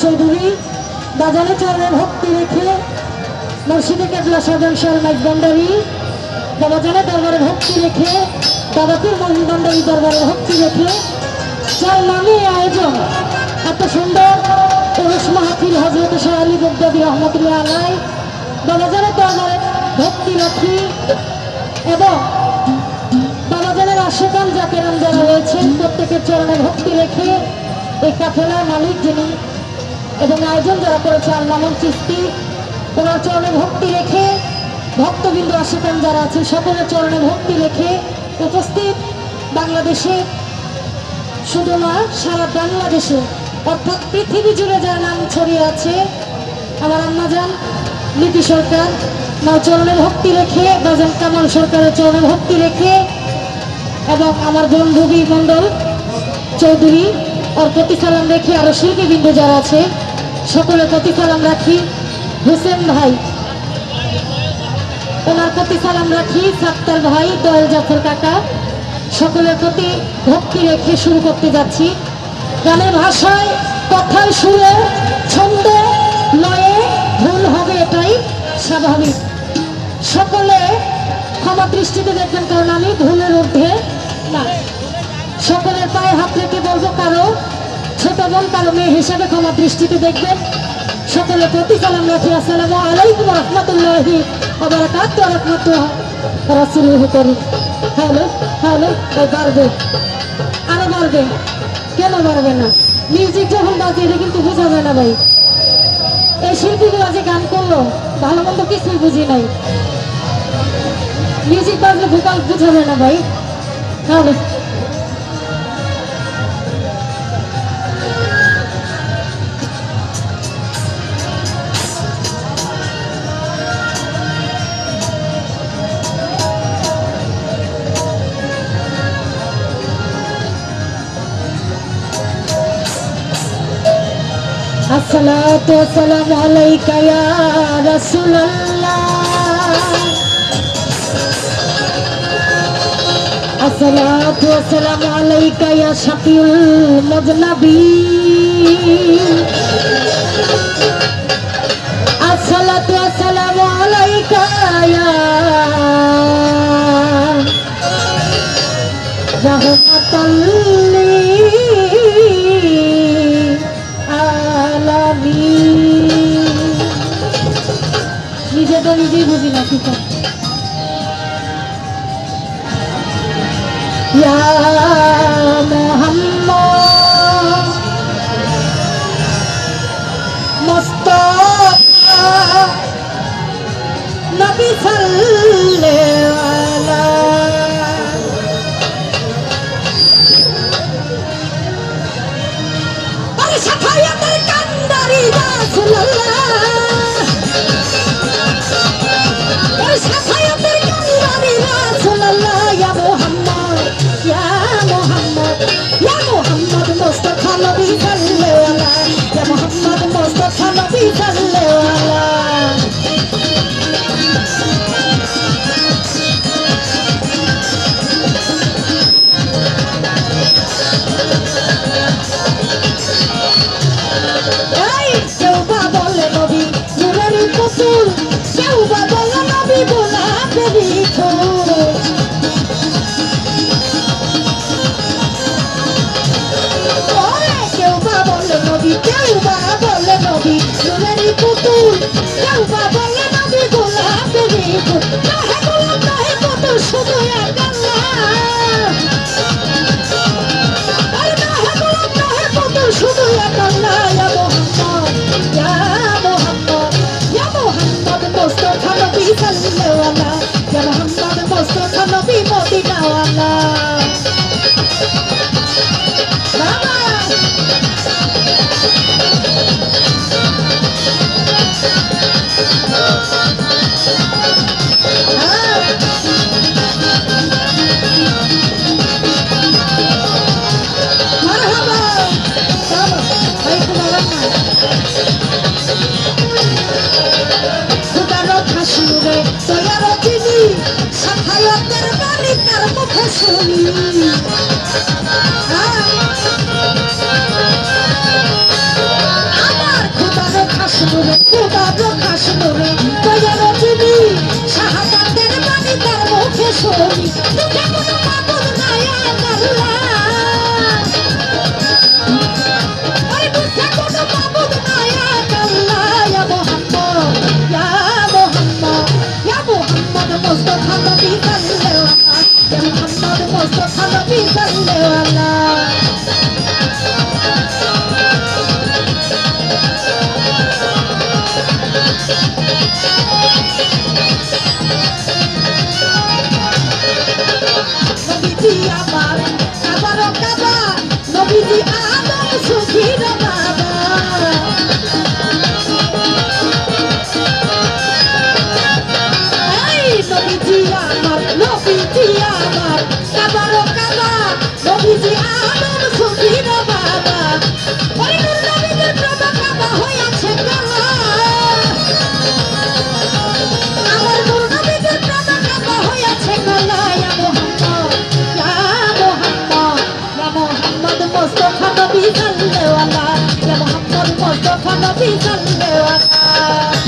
চৌধুরী বাজানে চরণে ভক্তি রেখে মুর্শিদে কেবলা সাজান শাহনাজ ভান্ডারী বাবাজানে দরবারে ভক্তি রেখে বাবাপুর মহিন ভান্ডারী দরবারে ভক্তি রেখে যার নামে আয়োজন এত সুন্দর পুরুষ মাহফিল হজরত শাহ আলী বগদাদী রহমতুল্লাহ আলাই বাবাজানে দরবারে ভক্তি রাখি এবং বাবাজানের আশেকান জাকেরান যারা রয়েছেন প্রত্যেকের চরণে ভক্তি রেখে এই কাফেলার মালিক যিনি এবং আয়োজন যারা করেছে আল্লামন চিস্তি ওনার চরণে ভক্তি রেখে ভক্তবৃন্দ আশেকান যারা আছে সকলের চরণে ভক্তি রেখে উপস্থিত বাংলাদেশে শুধু না সারা বাংলাদেশে অর্থাৎ পৃথিবী জুড়ে যার নাম ছড়িয়ে আছে আমার আম্মাজান নীতি সরকার আমার চরণে ভক্তি রেখে বাজান কামাল সরকারের চরণে ভক্তি রেখে এবং আমার বন্ধু মণ্ডল চৌধুরী ওর প্রতি সালাম রেখে আরো শিল্পীবৃন্দ যারা আছে সকলের প্রতি সালাম রাখি হুসেন ভাই ওনার প্রতি সালাম রাখি সাত্তার ভাই দয়াল জাফর কাকা সকলের প্রতি ভক্তি রেখে শুরু করতে যাচ্ছি গানের ভাষায় কথায় সুরে ছন্দে লয়ে ভুল হবে এটাই স্বাভাবিক সকলে ক্ষমা দৃষ্টিতে দেখবেন কারণ আমি ভুলের ঊর্ধ্বে না সকলের পায়ে হাত রেখে বলবো কারো ছোট বোন কারো মেয়ে হিসাবে ক্ষমা দৃষ্টিতে দেখবেন সকলের প্রতি সালাম রাখি আসসালামু আলাইকুম রহমতুল্লাহি ওয়া বারাকাতুহু রাহমাতুল্লাহ রাসূলুহু করিম হ্যালো হ্যালো বাড়বে আরো বাড়বে কেন বাড়বে না মিউজিক যখন বাজে এটা কিন্তু বোঝা যায় না ভাই এই শিল্পীগুলো যে গান করলো ভালো মন্দ কিছুই বুঝি নাই মিউজিক বাজলে ভোকাল বোঝা যায় না ভাই তাহলে अस्सलातु वस्सलामु अलैका या रसूलल्लाह अस्सलातु वस्सलामु अलैका या शफीउल मुज़नबीन अस्सलातु वस्सलामु अलैका या रहमतल নিজেটা নিজেই বুঝি না ঠিক ইয়া মুহাম্মদ মুস্তাফা নবী সাল্লাল্লাহু আলাইহি শাফায়াতের কান্দারি রাসূলুল্লাহ আমার নূরে খোদা প্রকাশ নূরে দয়াল নবী শাহাদাতের বাণী তার মুখে শুনি দুঃখে কোনো মাবুদ নাই আল্লাহ আরে দুঃখে কোনো মাবুদ নাই আল্লাহ ইয়া মুহাম্মদ ইয়া মুহাম্মদ মুস্তাফা নবী সাল্লাল্লাহু ইয়া মুহাম্মদ মুস্তাফা নবী সাল্লাল্লাহু আমার আবারও কাবা নবীজি আদম সুখীর বাবা এই নবীজি আমার আবারও কাবা নবীজি আদম সুখীর বাবা ওই নূর নবীজির প্রভা কাবা হইয়াছে কালা আমার নূর নবীজির প্রভা কাবা হইয়াছে কালা মুস্তাফা নবী সাল্লাল্লাহু আলাইহি ইয়া মুহাম্মদ মুস্তাফা নবী সাল্লাল্লাহু আলাইহি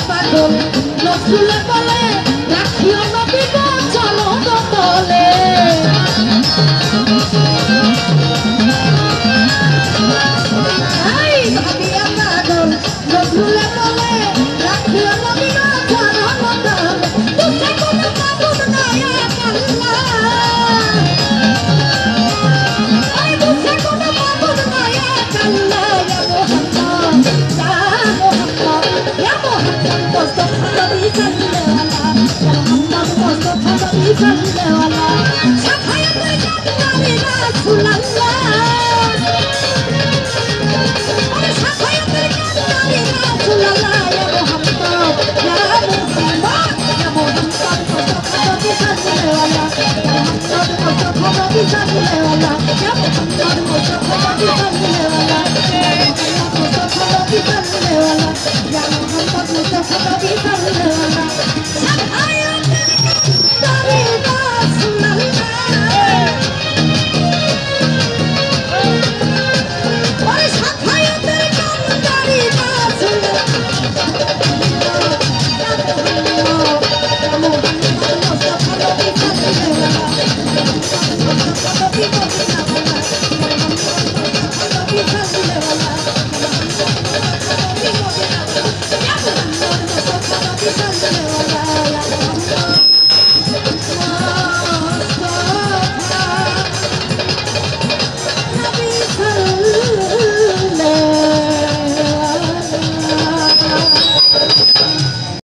পাগল রসুল বলে রাখিও নবী গো চলো বলে এই ভাবিয়া পাগল রসুল বলে রাখিও নবী গো চলো বলে দুঃখে কোনো মাবুদ নাই আল্লাহ এই দুঃখে কোনো মাবুদ নাই আল্লাহ ইয়া মুহাম্মদ ইয়া মুহাম্মদ মুস্তাফা নবী সাল্লাল্লাহু শাফায়াতের কান্ডারি রাসূলুল্লাহ ওরে শাফায়াতের কান্ডারি রাসূলুল্লাহ ইয়া মুহাম্মদ মুস্তাফা নবী সাল্লাল্লাহু ইয়া মুহাম্মদ মুস্তাফা নবী সাল্লাল্লাহু ইয়া মুহাম্মদ মুস্তাফা নবী সাল্লাল্লাহু ইয়া মুহাম্মদ মুস্তাফা নবী সাল্লাল্লাহু শাফায়াতের কান্ডারি Thank you.